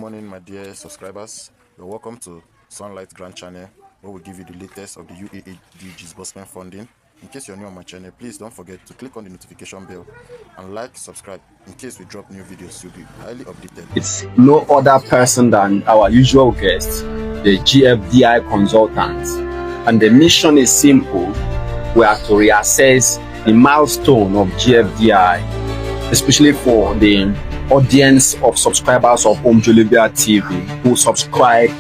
morning, my dear subscribers. You're welcome to Sunlight Grant channel, where we give you the latest of the UAAG disbursement funding. In case you're new on my channel, please don't forget to click on the notification bell and subscribe. In case we drop new videos, you'll be highly updated. It's no other person than our usual guest, the GFDI consultant. And the mission is simple. We are to reassess the milestone of GFDI, especially for the audience of subscribers of UAAG TV who subscribe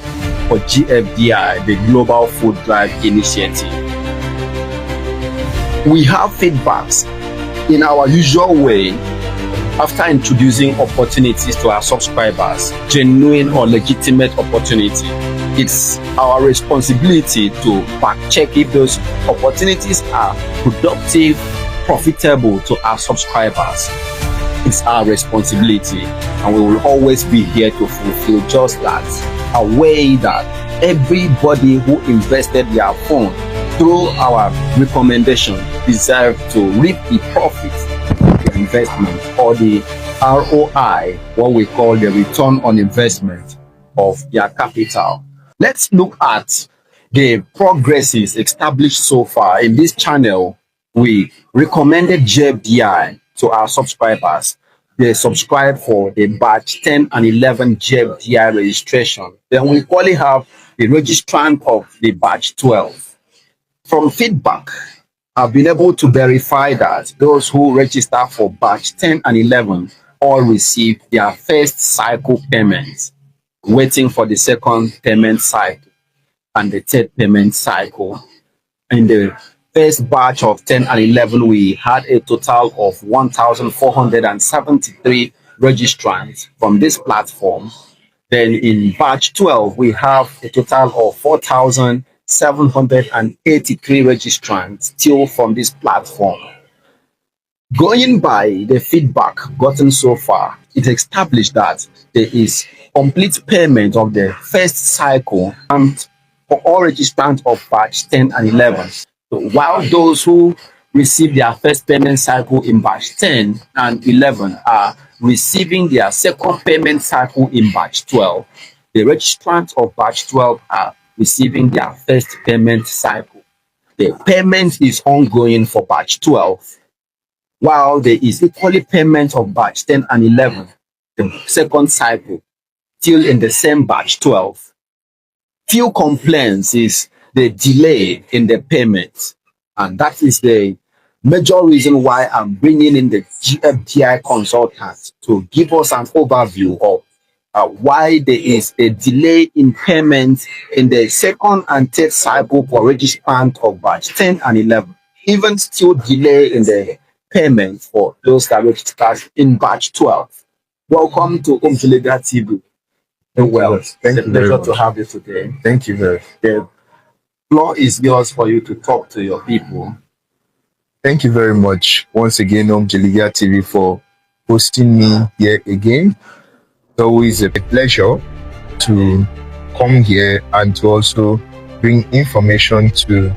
for GFDI, the Global Food Drive Initiative. We have feedbacks in our usual way after introducing opportunities to our subscribers, genuine or legitimate opportunity. It's our responsibility to fact check if those opportunities are productive, profitable to our subscribers. It's our responsibility, and we will always be here to fulfill just that. Aware that everybody who invested their fund through our recommendation deserves to reap the profit of the investment, or the ROI, what we call the return on investment of their capital. Let's look at the progresses established so far. In this channel, we recommended GFDI to our subscribers. They subscribe for the batch 10 and 11 GFDI registration. Then we only have the registrant of the batch 12. From feedback, I've been able to verify that those who register for batch 10 and 11 all received their first cycle payments, waiting for the second payment cycle and the third payment cycle. In the first batch of 10 and 11, we had a total of 1,473 registrants from this platform. Then in batch 12, we have a total of 4,783 registrants still from this platform. Going by the feedback gotten so far, it established that there is complete payment of the first cycle and for all registrants of batch 10 and 11. So while those who receive their first payment cycle in batch 10 and 11 are receiving their second payment cycle in batch 12, the registrants of batch 12 are receiving their first payment cycle. The payment is ongoing for batch 12, while there is equally payment of batch 10 and 11, the second cycle, still in the same batch 12. Few complaints is the delay in the payments, and that is the major reason why I'm bringing in the GFDI consultants to give us an overview of why there is a delay in payment in the second and third cycle for registrant of batch 10 and 11, even still delay in the payment for those that registered in batch 12. Welcome to UAAG TV. Well, thank you. Pleasure to have you today. Thank you very much. The floor is yours for you to talk to your people. Thank you very much once again, UAAG TV, for hosting me here again. It's always a pleasure to come here and to also bring information to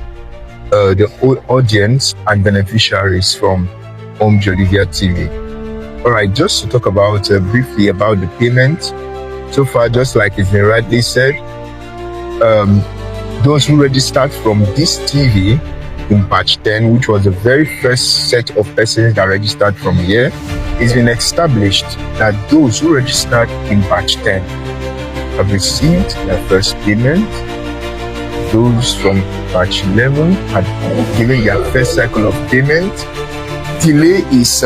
the audience and beneficiaries from UAAG TV. All right, just to talk about briefly about the payment. So far, just like it's been rightly said, those who registered from this TV in batch 10, which was the very first set of persons that registered from here, it's been established that those who registered in batch 10 have received their first payment. Those from batch 11 had given their first cycle of payment. Delay is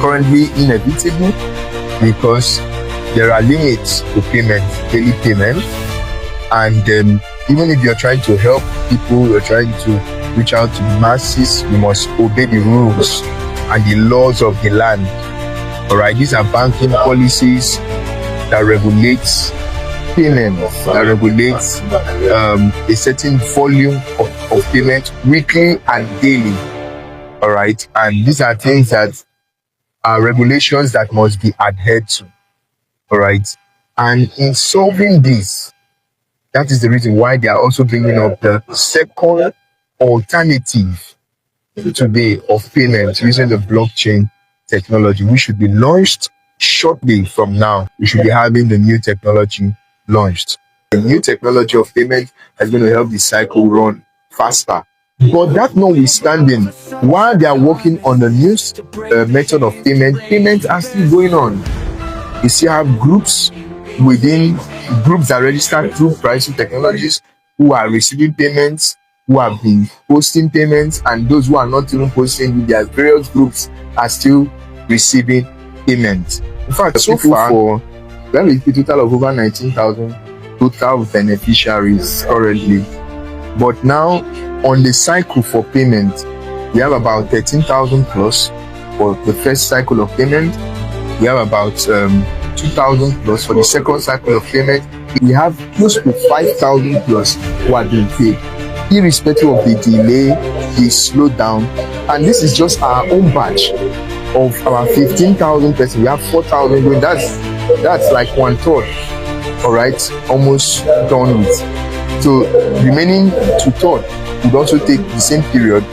currently inevitable because there are limits to payment, daily payment, and even if you're trying to help people, you're trying to reach out to the masses, you must obey the rules and the laws of the land. All right, these are banking policies that regulates payments, that regulates a certain volume of payment weekly and daily. All right, and these are things that are regulations that must be adhered to. All right, and in solving this, that is the reason why they are also bringing up the second alternative today of payment using the blockchain technology, which should be launched shortly from now, we should be having the new technology launched. The new technology of payment is going to help the cycle run faster. But that notwithstanding, while they are working on the new method of payment, payments are still going on. You still have groups that registered through pricing technologies who are receiving payments, who have been posting payments, and those who are not even posting with their various groups are still receiving payments. In fact, so far, there is a total of over 19,000 total beneficiaries currently. But now, on the cycle for payment, we have about 13,000 plus for the first cycle of payment. We have about 2,000 plus for the second cycle of payment. We have close to 5,000 plus who are being paid, irrespective of the delay, the slowdown. And this is just our own batch of our 15,000 person. We have 4,000 going. That's like 1/3. All right, almost done with. So remaining 2/3 would also take the same period.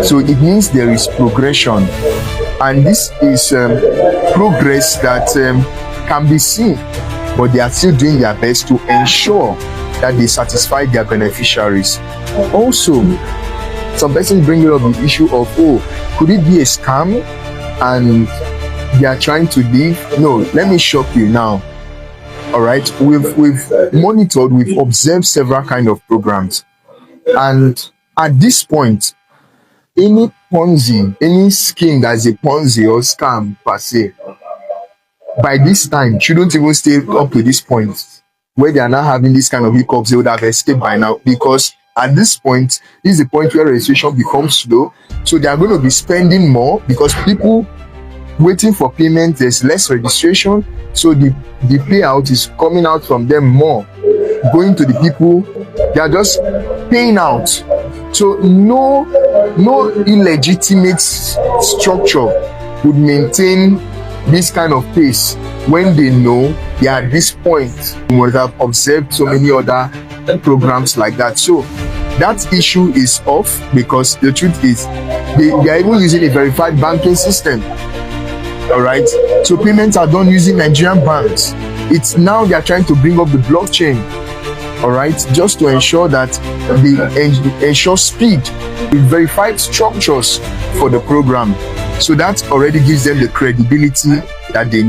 So it means there is progression, and this is progress that can be seen, but they are still doing their best to ensure that they satisfy their beneficiaries. Also, some persons bring up the issue of, could it be a scam and they are trying to leave? No, let me shock you now. All right, we've monitored, we've observed several kind of programs, and at this point, any Ponzi, any scheme that's a Ponzi or scam per se, by this time shouldn't even stay up to this point where they are now having this kind of hiccups. They would have escaped by now, because at this point, this is the point where registration becomes slow. So they are going to be spending more because people waiting for payment, there's less registration. So the payout is coming out from them more, going to the people. They are just paying out. So no illegitimate structure would maintain this kind of pace when they know they are at this point. We would have observed so many other programs like that. So that issue is off, because the truth is they are even using a verified banking system. All right, so payments are done using Nigerian banks. It's now they are trying to bring up the blockchain, all right, just to ensure that they ensure speed with verified structures for the program. So that already gives them the credibility that they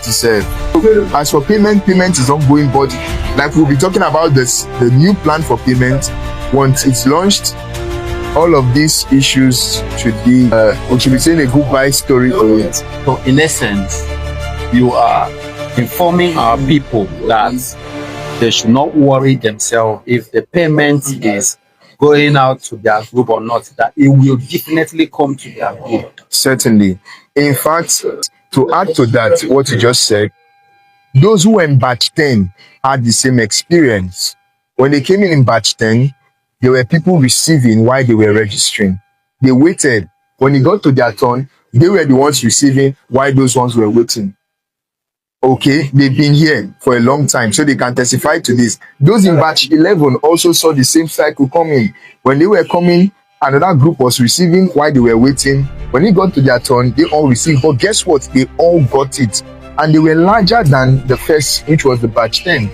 deserve. As for payment is ongoing, but like we'll be talking about the new plan for payment once it's launched. All of these issues should be we should be saying a goodbye story to it. So in essence, you are informing our people that they should not worry themselves if the payment is going out to their group or not, that it will definitely come to their group. Certainly. In fact, to add to that, what you just said, those who were in batch 10 had the same experience. When they came in batch 10, there were people receiving while they were registering. They waited. When it got to their turn, they were the ones receiving while those ones were waiting. Okay, they've been here for a long time, so they can testify to this. Those in batch 11 also saw the same cycle coming. When they were coming, another group was receiving while they were waiting. When it got to their turn, they all received. But guess what? They all got it. And they were larger than the first, which was the batch 10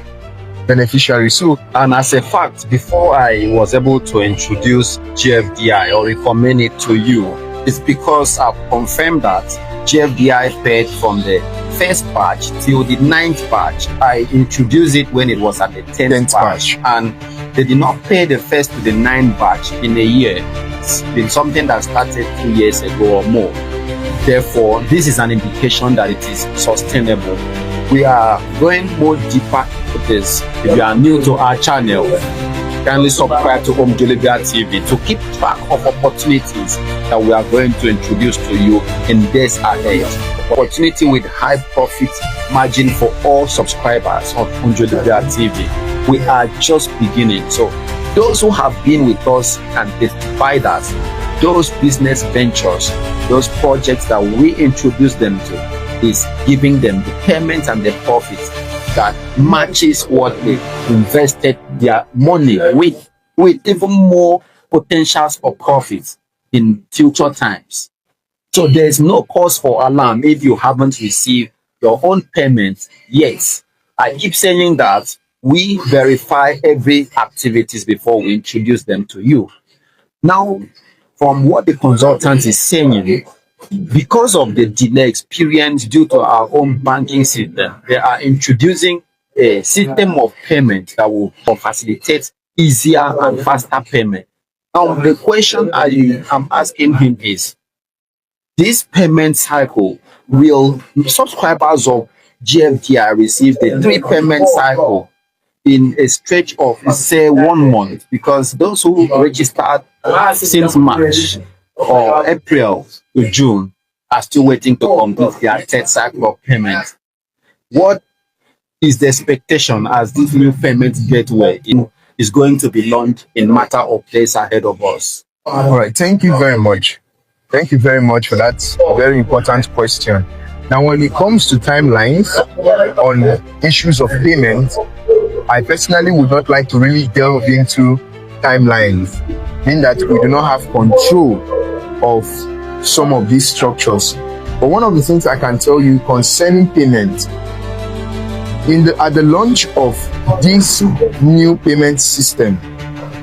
beneficiary. So, and as a fact, before I was able to introduce GFDI or recommend it to you, it's because I've confirmed that GFDI paid from the first batch till the 9th batch. I introduced it when it was at the 10th batch, and they did not pay the first to the 9th batch in a year. It's been something that started 2 years ago or more. Therefore, this is an indication that it is sustainable. We are going more deeper into this. If you are new to our channel, kindly subscribe to Agpgn TV to keep track of opportunities that we are going to introduce to you in days ahead. Opportunity with high profit margin for all subscribers of Agpgn TV. We are just beginning. So those who have been with us can testify that those business ventures, those projects that we introduce them to, is giving them the payment and the profits that matches what they invested their money with even more potentials for profits in future times. So there's no cause for alarm if you haven't received your own payment. Yes, I keep saying that we verify every activities before we introduce them to you. Now, from what the consultant is saying, because of the delay experienced due to our own banking system, they are introducing a system of payment that will facilitate easier and faster payment. Now, the question I'm asking him is, this payment cycle, will subscribers of GFDI receive the three payment cycle in a stretch of, say, 1 month? Because those who registered since March or April to June are still waiting to complete their third cycle of payment. What is the expectation as this new payment gateway is going to be launched in matter of days ahead of us? All right, thank you very much. Thank you very much for that very important question. Now, when it comes to timelines on issues of payment, I personally would not like to really delve into timelines, meaning that we do not have control of some of these structures. But one of the things I can tell you concerning payment, at the launch of this new payment system,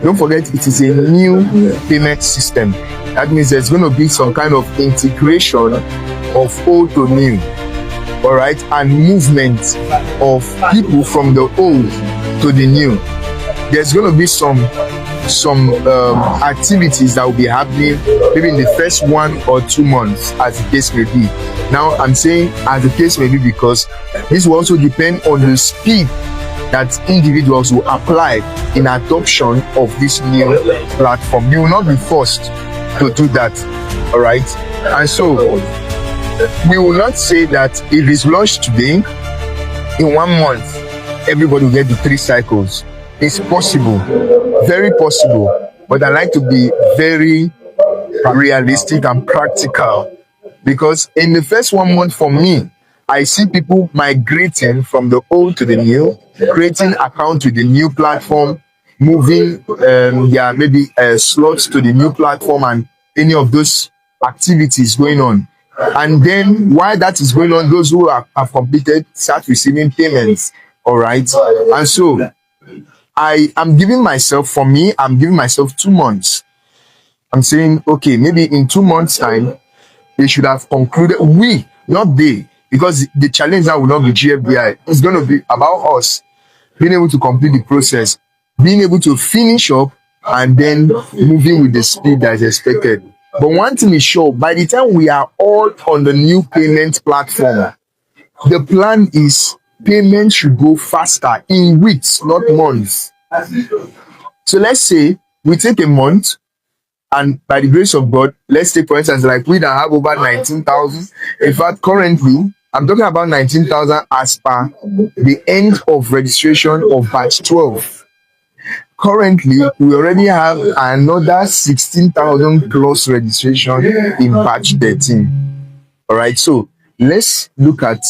don't forget it is a new payment system. That means there's going to be some kind of integration of old to new, all right, and movement of people from the old to the new. There's going to be some activities that will be happening maybe in the first 1 or 2 months, as the case may be. Now, I'm saying as the case may be because this will also depend on the speed that individuals will apply in adoption of this new platform. You will not be forced to do that, all right? And so we will not say that if it's launched today, in 1 month everybody will get the 3 cycles. It's possible, very possible, but I like to be very realistic and practical, because in the first 1 month for me, I see people migrating from the old to the new, creating accounts with the new platform, moving their maybe slots to the new platform, and any of those activities going on. And then while that is going on, those who have completed start receiving payments, all right? And so I'm giving myself 2 months. I'm saying, okay, maybe in 2 months' time, they should have concluded. We, not they, because the challenge now will not be GFDI. It's going to be about us being able to complete the process, being able to finish up, and then moving with the speed that is expected. But one thing is sure, by the time we are all on the new payment platform, the plan is payment should go faster in weeks, not months. So let's say we take a month, and by the grace of God, let's take for instance, like we that have over 19,000. In fact, currently, I'm talking about 19,000 as per the end of registration of batch 12. Currently, we already have another 16,000 plus registration in batch 13. All right, so let's look at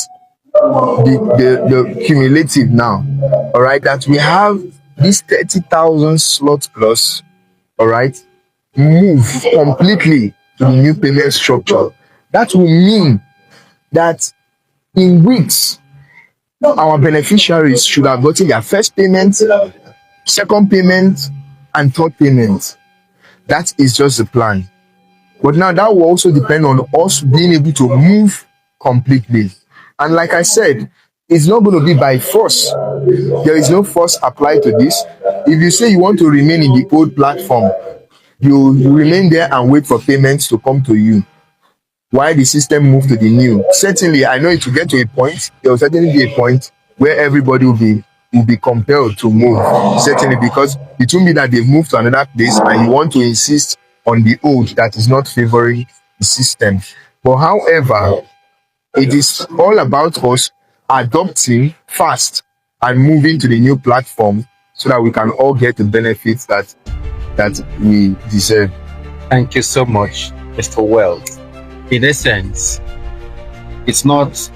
the cumulative now. All right, that we have this 30,000 slots plus, all right, move completely to the new payment structure. That will mean that in weeks, our beneficiaries should have gotten their first payment, second payment, and third payment. That is just the plan. But now that will also depend on us being able to move completely. And like I said, it's not going to be by force. There is no force applied to this. If you say you want to remain in the old platform, you remain there and wait for payments to come to you while the system moves to the new. Certainly, I know it will get to a point. There will certainly be a point where everybody will be compelled to move. Certainly, because it won't be that they've moved to another place and you want to insist on the old that is not favoring the system. But however, it is all about us adopting fast and moving to the new platform so that we can all get the benefits that we deserve. Thank you so much, Mr. Wells. In essence, it's not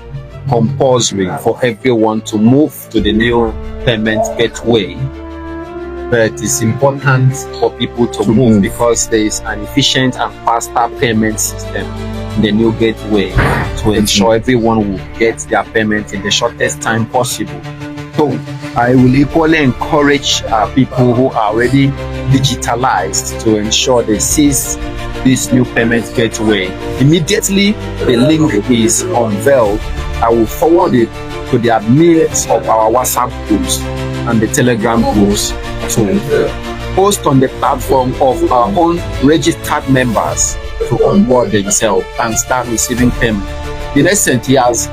compulsory for everyone to move to the new payment gateway. but it's important for people to move because there is an efficient and faster payment system in the new gateway to ensure everyone will get their payment in the shortest time possible. So I will equally encourage people who are already digitalized to ensure they seize this new payment gateway. Immediately the link is unveiled, I will forward it to the admins of our WhatsApp groups and the Telegram groups to post on the platform of our own registered members to onboard themselves and start receiving payment. In essence, he has